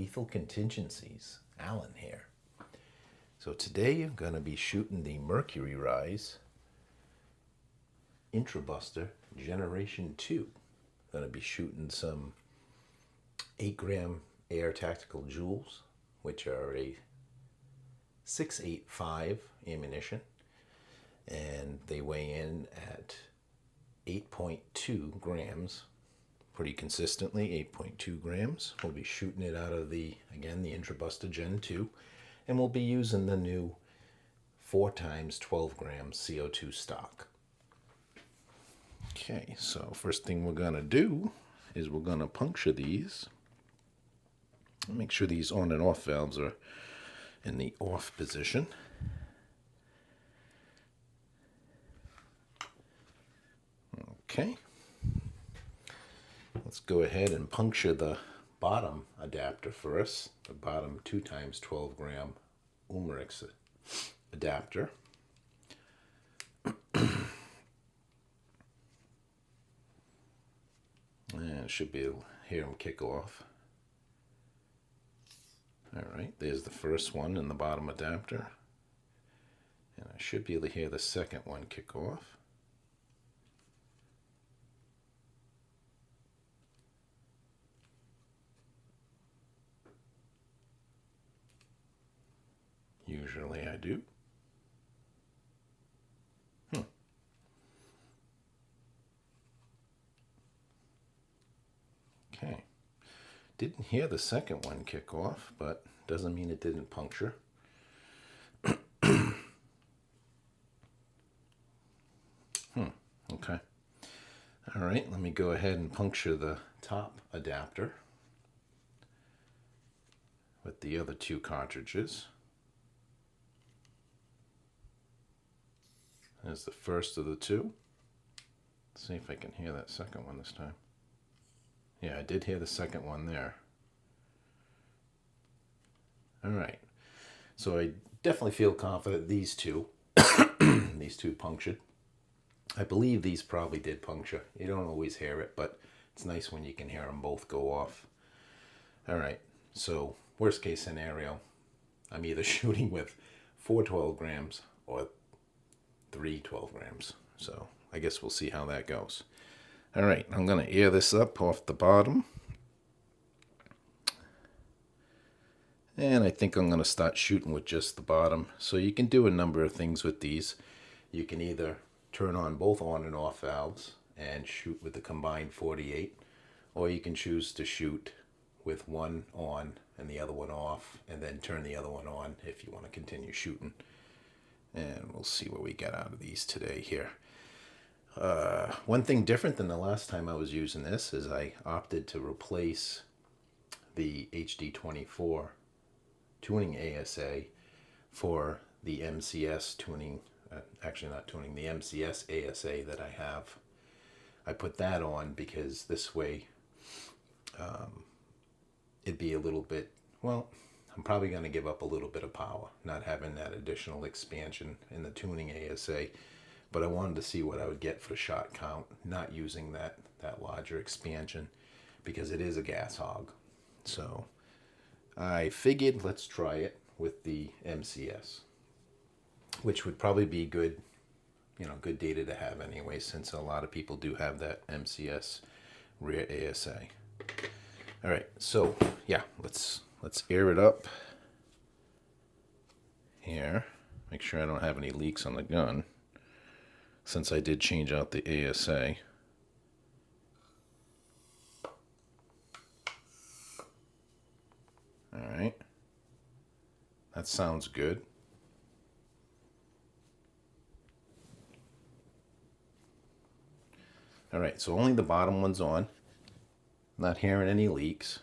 Lethal Contingencies. Alan here. So today I'm going to be shooting the Mercury Rise IntruBuster Generation 2. I'm going to be shooting some 8-gram air tactical Joules, which are a 6.85 ammunition, and they weigh in at 8.2 grams pretty consistently. 8.2 grams. We'll be shooting it out of the IntruBuster Gen 2, and we'll be using the new 4x 12 grams Co2 Stock. Okay, so first thing we're gonna do is we're gonna puncture these. Make sure these on and off valves are in the off position. Okay. Let's go ahead and puncture the bottom adapter first, the bottom 2x 12 gram Umarex adapter. And should be able to hear them kick off. Alright, there's the first one in the bottom adapter. And I should be able to hear the second one kick off. Usually I do. Okay. Didn't hear the second one kick off, but doesn't mean it didn't puncture. Okay. All right, let me go ahead and puncture the top adapter with the other two cartridges. There's the first of the two. Let's see if I can hear that second one this time. Yeah, I did hear the second one there. All right. So I definitely feel confident these two, these two punctured. I believe these probably did puncture. You don't always hear it, but it's nice when you can hear them both go off. All right. So worst case scenario, I'm either shooting with 4 12 grams or 3 12 grams. So I guess we'll see how that goes. All right, I'm going to air this up off the bottom. And I think I'm going to start shooting with just the bottom. So you can do a number of things with these. You can either turn on both on and off valves and shoot with the combined 48, or you can choose to shoot with one on and the other one off, and then turn the other one on if you want to continue shooting. And we'll see what we get out of these today here. One thing different than the last time I was using this is I opted to replace the HD24 tuning ASA for the MCS tuning, actually not tuning, the MCS ASA that I have. I put that on because this way it'd be a little bit, well, I'm probably going to give up a little bit of power, not having that additional expansion in the tuning ASA. But I wanted to see what I would get for shot count, not using that larger expansion, because it is a gas hog. So I figured let's try it with the MCS, which would probably be good, good data to have anyway, since a lot of people do have that MCS rear ASA. All right, so yeah, let's air it up here. Make sure I don't have any leaks on the gun, since I did change out the ASA. All right, that sounds good. All right, so only the bottom one's on. Not hearing any leaks.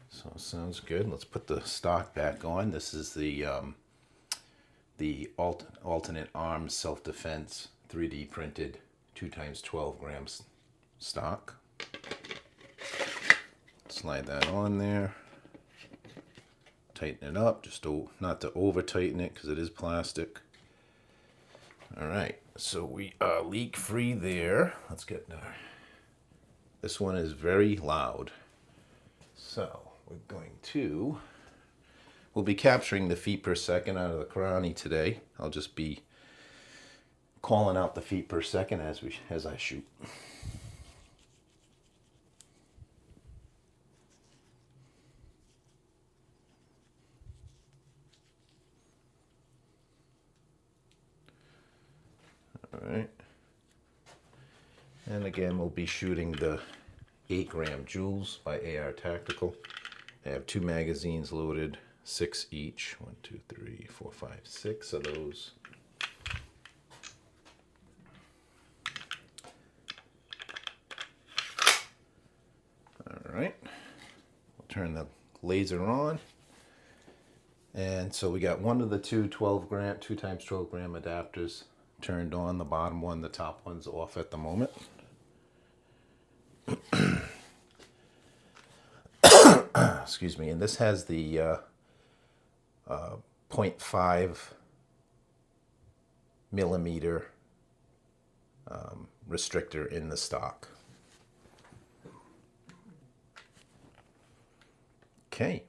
So sounds good. Let's put the stock back on. This is the alternate arms self-defense 3D printed 2x 12 grams stock. Slide that on there. Tighten it up, just not to over tighten it because it is plastic. All right, so we are leak free there. Let's get there. This one is very loud. So we're going to, we'll be capturing the feet per second out of the Karani today. I'll just be calling out the feet per second as I shoot. All right. And again, we'll be shooting the 8-gram Joules by AR Tactical. I have 2 magazines loaded, 6 each. 1, 2, 3, 4, 5, 6 of those. All right. We'll turn the laser on. And so we got one of the 2 times 12 gram adapters turned on. The bottom one, the top one's off at the moment. Excuse me. And this has the 0.5 millimeter restrictor in the stock. Okay.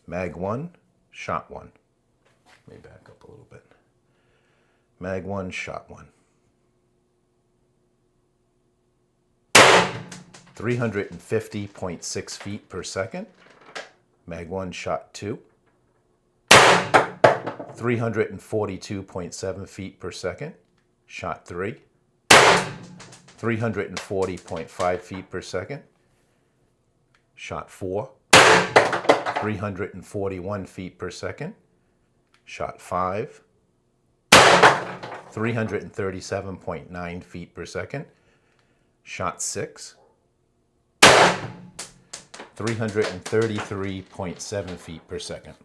Mag 1, shot 1. Let me back up a little bit. Mag 1, shot 1. 350.6 feet per second. Mag 1, shot 2. 342.7 feet per second. Shot 3. 340.5 feet per second. Shot 4. 341 feet per second. Shot 5. 337.9 feet per second. Shot 6. 333.7 feet per second.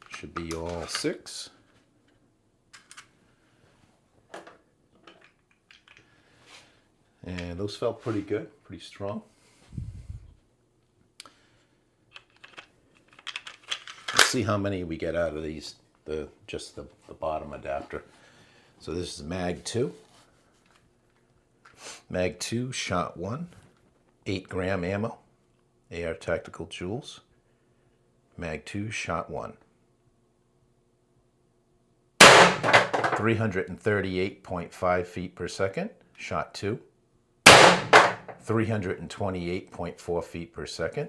Should be all 6. And those felt pretty good, pretty strong. Let's see how many we get out of these, just the bottom adapter. So this is Mag 2. Mag 2, shot 1. 8-gram ammo. AR Tactical Joules. Mag 2, shot 1. 338.5 feet per second. Shot 2. 328.4 feet per second.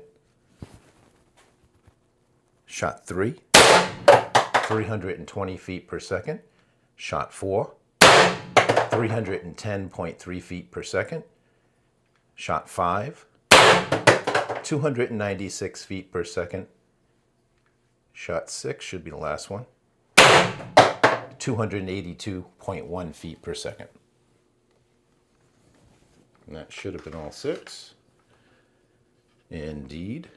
Shot 3. 320 feet per second. Shot 4. 310.3 feet per second. Shot 5. 296 feet per second. Shot 6 should be the last one. 282.1 feet per second. And that should have been all 6. Indeed.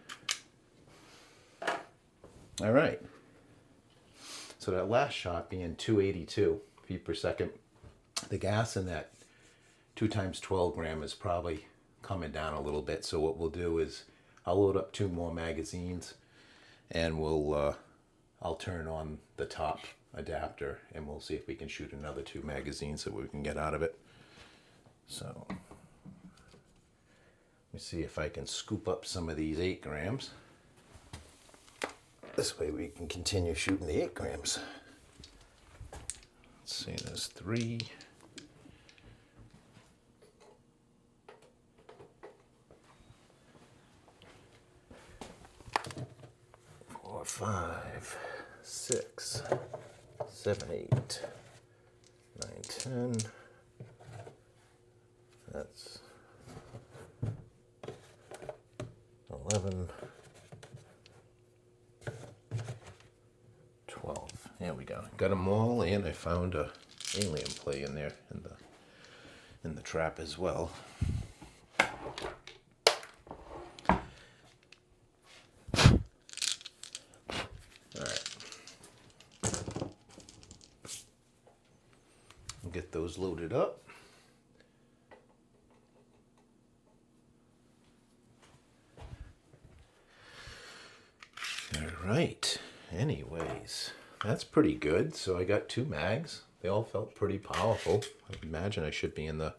All right. So that last shot being 282 feet per second, the gas in that 2 times 12 gram is probably coming down a little bit. So what we'll do is I'll load up 2 more magazines, and I'll turn on the top adapter, and we'll see if we can shoot another 2 magazines that we can get out of it. So let me see if I can scoop up some of these 8 grams. This way we can continue shooting the 8 grams. Let's see, there's 3. 4, 5, 6, 7, 8, 9, 10. That's 11, 12. There we go. Got them all, and I found a alien play in there in the trap as well. Get those loaded up. All right. Anyways, that's pretty good. So I got 2 mags. They all felt pretty powerful. I imagine I should be in the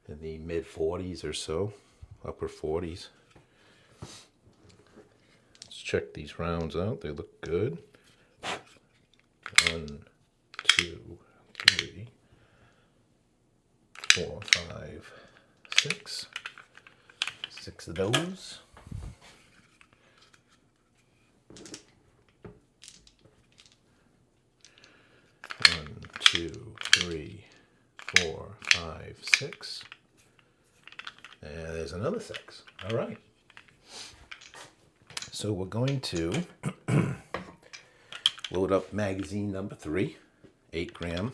mid 40s or so, upper 40s. check these rounds out. They look good. 1, 2, 3, 4, 5, 6. 6 of those. 1, 2, 3, 4, 5, 6. And there's another 6. All right. So we're going to load up magazine number 3, 8 gram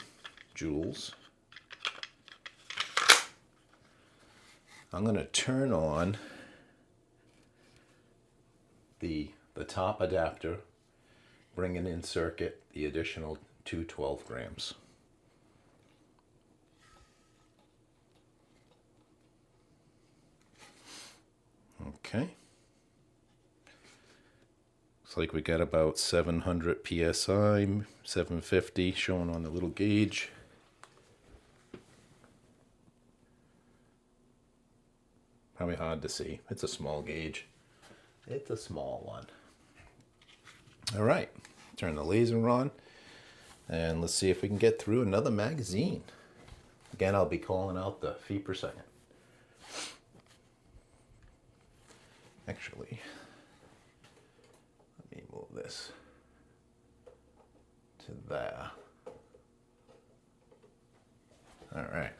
Joules. I'm going to turn on the top adapter, bringing in circuit the additional 2 12 grams. Okay. Looks like we got about 700 psi, 750 showing on the little gauge. Probably hard to see. It's a small gauge. It's a small one. All right, turn the laser on, and let's see if we can get through another magazine. Again, I'll be calling out the feet per second. Actually, let me move this to there. All right.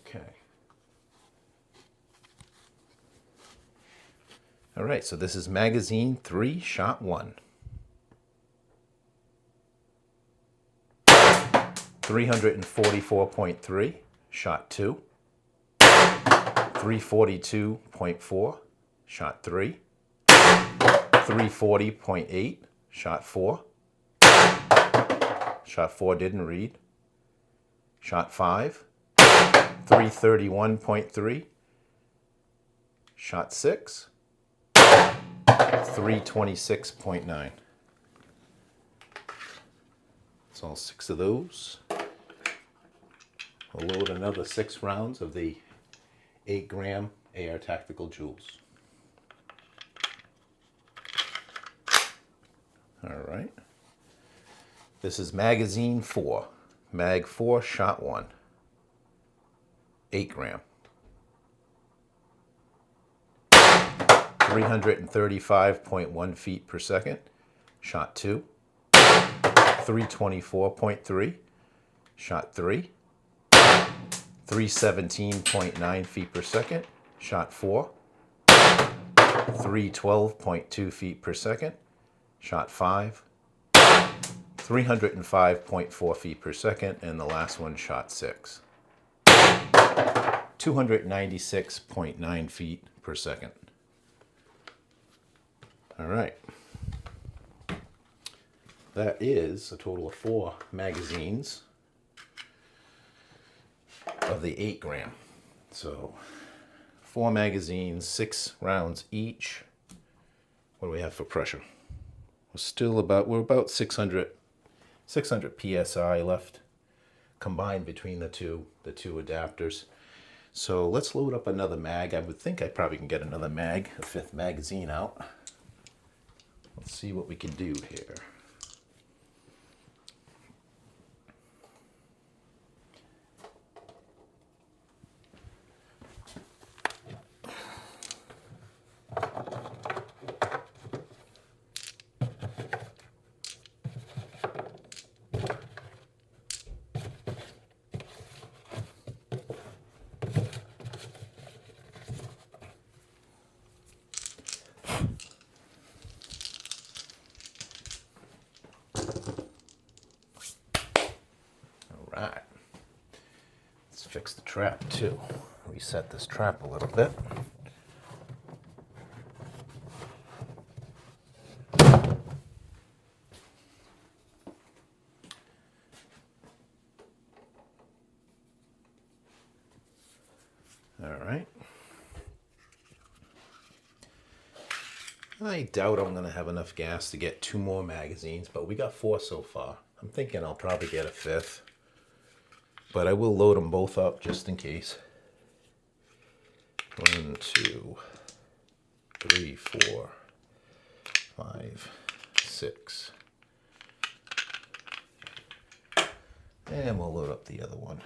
Okay. All right, so this is magazine 3, shot 1. 344.3, shot 2. 342.4, shot 3. 340.8, shot 4. Shot 4 didn't read. Shot 5. 331.3, shot 6. 326.9. That's all 6 of those. We'll load another 6 rounds of the 8 gram AR Tactical Joules. All right. This is magazine 4, mag 4, shot 1. 8 gram. 335.1 feet per second, shot 2. 324.3, shot 3. 317.9 feet per second, shot 4. 312.2 feet per second, shot 5. 305.4 feet per second, and the last one, shot 6. 296.9 feet per second. All right. That is a total of 4 magazines of the 8 gram. So 4 magazines, 6 rounds each. What do we have for pressure? We're about 600 psi left combined between the two adapters. So let's load up another mag. I would think I probably can get another mag, a 5th magazine out. Let's see what we can do here. Alright, let's fix the trap too. Reset this trap a little bit. Alright. I doubt I'm going to have enough gas to get 2 more magazines, but we got 4 so far. I'm thinking I'll probably get a 5th. But I will load them both up just in case. 1, 2, 3, 4, 5, 6. And we'll load up the other one.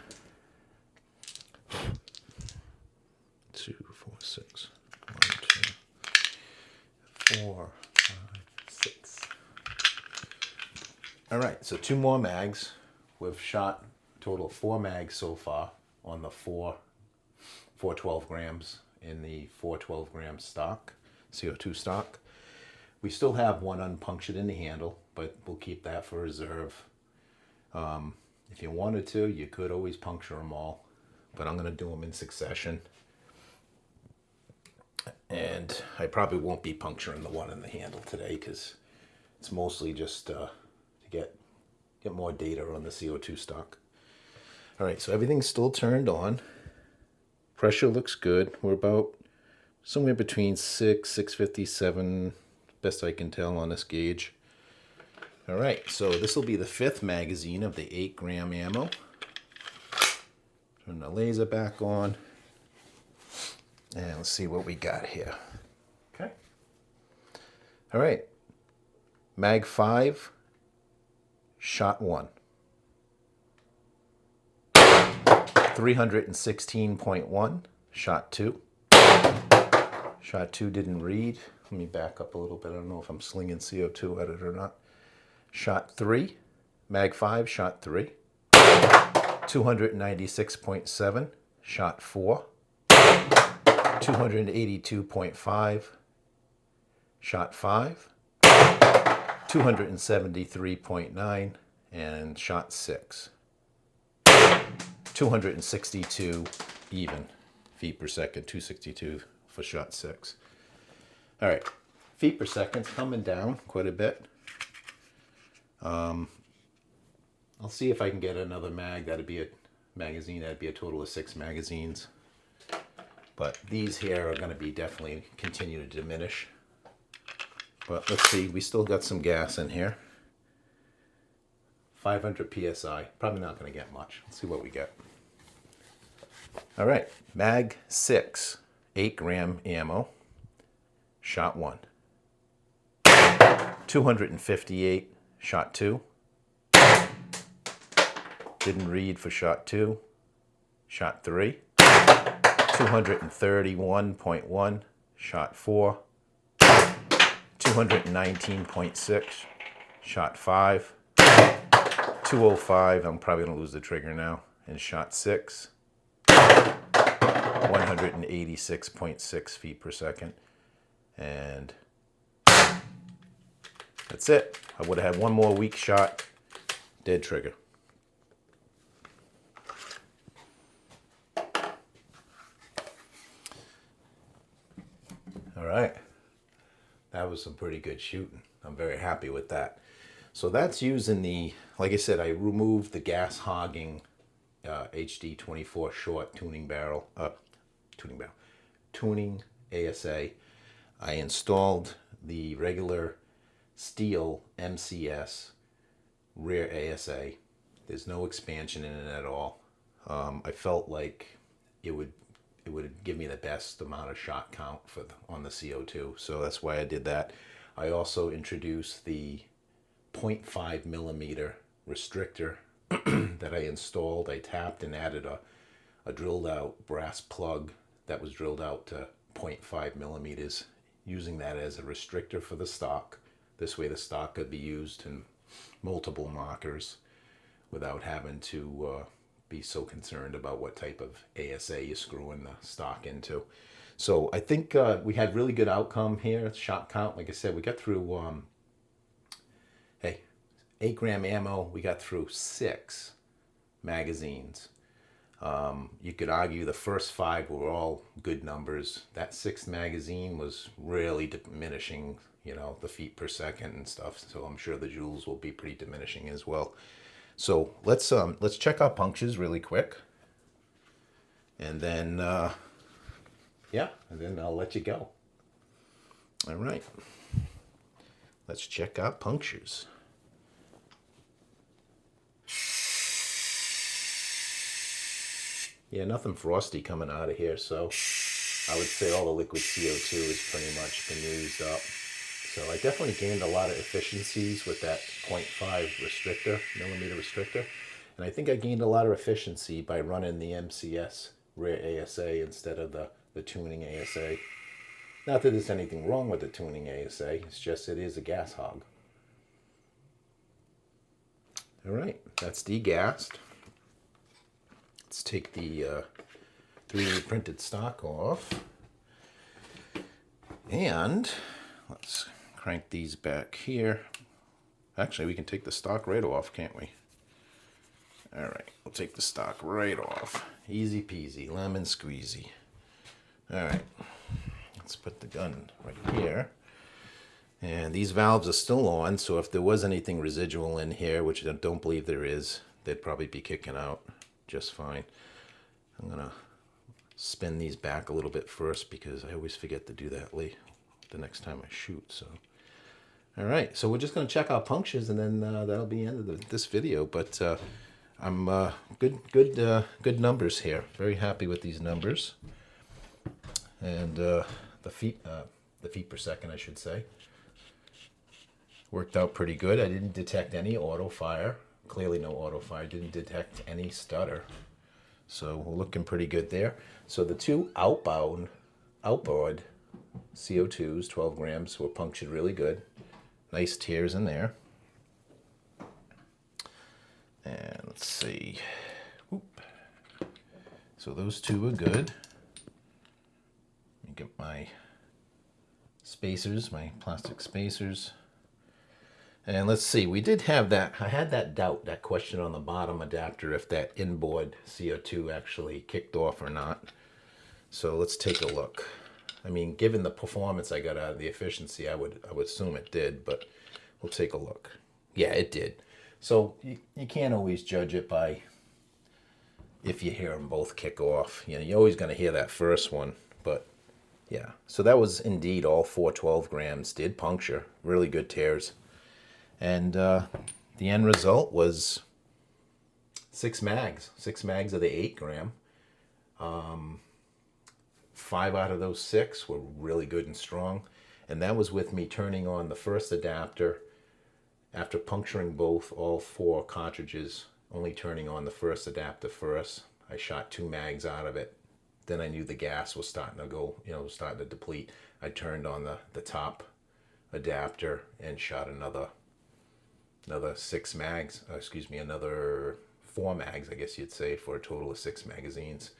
2, 4, 6. 1, 2, 4, 5, 6. All right, so 2 more mags. We've shot a total of 4 mags so far on the 412 grams in the 412 gram stock, CO2 stock. We still have one unpunctured in the handle, but we'll keep that for reserve. If you wanted to, you could always puncture them all, but I'm going to do them in succession. And I probably won't be puncturing the one in the handle today because it's mostly just to get more data on the CO2 stock. All right, so everything's still turned on. Pressure looks good. We're about somewhere between 6, 657, best I can tell on this gauge. All right, so this will be the 5th magazine of the 8 gram ammo. Turn the laser back on. And let's see what we got here. Okay. All right. Mag 5, shot 1. 316.1, shot 2. Shot 2 didn't read. Let me back up a little bit. I don't know if I'm slinging CO2 at it or not. Shot 3, mag 5, shot 3. 296.7, shot 4. 282.5, shot 5. 273.9, and shot 6. 262 even feet per second, 262 for shot 6. All right, feet per second's coming down quite a bit. I'll see if I can get another mag. That'd be a magazine. That'd be a total of 6 magazines. But these here are going to be definitely continue to diminish. But let's see, we still got some gas in here. 500 psi. Probably not going to get much. Let's see what we get. All right, mag 6, 8 gram ammo, shot 1. 258, shot 2. Didn't read for shot 2. Shot 3. 231.1, shot 4. 219.6, shot 5. 205, I'm probably going to lose the trigger now, and shot 6. 186.6 feet per second. And that's it. I would have had one more weak shot, dead trigger. All right. That was some pretty good shooting. I'm very happy with that. So that's using the, like I said, I removed the gas hogging HD 24 short tuning ASA. I installed the regular steel MCS rear ASA. There's no expansion in it at all. I felt like it would give me the best amount of shot count on the CO2, so that's why I did that. I also introduced the 0.5 millimeter restrictor that I installed. I tapped and added a drilled out brass plug that was drilled out to 0.5 millimeters, using that as a restrictor for the stock. This way the stock could be used in multiple markers without having to be so concerned about what type of ASA you're screwing the stock into. So I think we had really good outcome here. Shot count, like I said, we got through 8 gram ammo. We got through 6 magazines. You could argue the first 5 were all good numbers. That 6th magazine was really diminishing, you know, the feet per second and stuff. So I'm sure the joules will be pretty diminishing as well. So let's check our punctures really quick, and then and then I'll let you go. All right, let's check our punctures. Yeah, nothing frosty coming out of here, so I would say all the liquid CO2 has pretty much been used up. So I definitely gained a lot of efficiencies with that 0.5 restrictor, millimeter restrictor. And I think I gained a lot of efficiency by running the MCS rear ASA instead of the tuning ASA. Not that there's anything wrong with the tuning ASA, it's just it is a gas hog. All right, that's degassed. Let's take the 3D printed stock off. And let's crank these back here. Actually, we can take the stock right off, can't we? All right, we'll take the stock right off. Easy peasy, lemon squeezy. All right, let's put the gun right here. And these valves are still on, so if there was anything residual in here, which I don't believe there is, they'd probably be kicking out just fine. I'm gonna spin these back a little bit first because I always forget to do that the next time I shoot. So, all right, so we're just gonna check our punctures, and then that'll be the end of this video. But I'm good numbers here. Very happy with these numbers, and the feet per second, I should say, worked out pretty good. I didn't detect any auto fire. Clearly no auto fire. Didn't detect any stutter. So we're looking pretty good there. So the two outboard CO2s, 12 grams, were punctured really good. Nice tears in there. And let's see. Whoop. So those two are good. Let me get my spacers, my plastic spacers. And let's see, we did have that, I had that doubt, that question on the bottom adapter, if that inboard CO2 actually kicked off or not. So let's take a look. I mean, given the performance I got out of the efficiency, I would assume it did, but we'll take a look. Yeah, it did. So you can't always judge it by if you hear them both kick off. You know, you're always going to hear that first one, but yeah. So that was indeed all 4 12 grams did puncture, really good tears. And the end result was 6 mags of the 8 gram. 5 out of those 6 were really good and strong. And that was with me turning on the first adapter after puncturing all 4 cartridges, only turning on the first adapter first. I shot 2 mags out of it. Then I knew the gas was starting to go, starting to deplete. I turned on the top adapter and shot another 6 mags, another 4 mags, I guess you'd say, for a total of 6 magazines.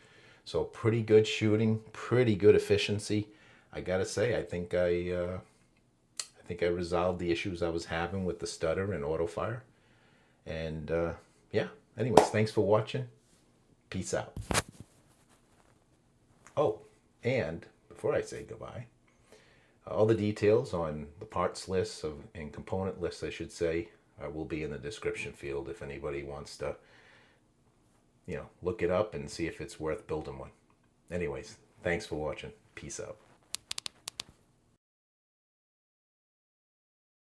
So pretty good shooting, pretty good efficiency. I gotta say, I think I resolved the issues I was having with the stutter and auto fire. And yeah, anyways, thanks for watching. Peace out. Oh, and before I say goodbye, all the details on the parts lists and component lists, I should say, will be in the description field if anybody wants to, look it up and see if it's worth building one. Anyways, thanks for watching. Peace out.